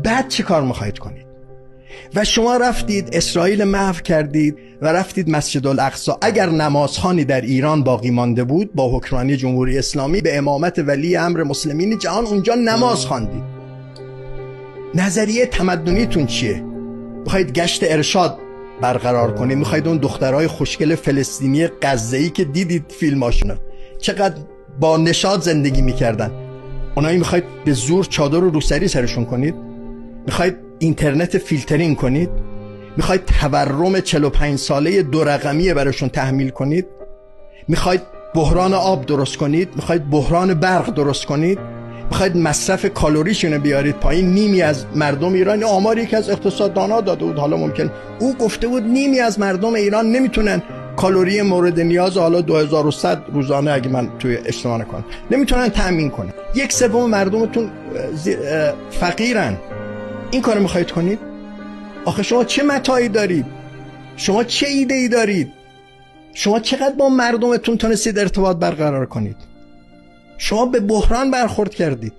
بعد چه کار میخواید کنید؟ و شما رفتید اسرائیل محو کردید و رفتید مسجد الاقصی. اگر نمازخوانی در ایران باقی مانده بود با حکمرانی جمهوری اسلامی به امامت ولی امر مسلمین جهان اونجا نماز خواندید. نظریه تمدنیتون چیه؟ میخواید گشت ارشاد برقرار کنید؟ میخواید اون دخترای خوشگل فلسطینی غزه‌ای که دیدید فیلماشونو چقدر با نشاط زندگی میکردن، اونایی میخواید به زور چادر و روسری سرشون کنید؟ میخواید اینترنت فیلترینگ کنید؟ میخواید تورم 45 ساله 2 رقمی براشون تحمیل کنید؟ میخواید بحران آب درست کنید؟ میخواید بحران برق درست کنید؟ میخواید مصرف کالریشون بیارید پایین؟ نیمی از مردم ایران، آماری که از اقتصاددانا داده بود، حالا ممکن او گفته بود نیمی از مردم ایران نمیتونن کالری مورد نیاز، حالا 2100 روزانه اگه من توی اشتباه نکنم، نمیتونن تامین کنن. 1/3 مردمتون فقیرن. این کارو میخواید کنید؟ آخه شما چه متاعی دارید؟ شما چه ایده‌ای دارید؟ شما چقدر با مردمتون تونستید ارتباط برقرار کنید؟ شما به بحران برخورد کردید.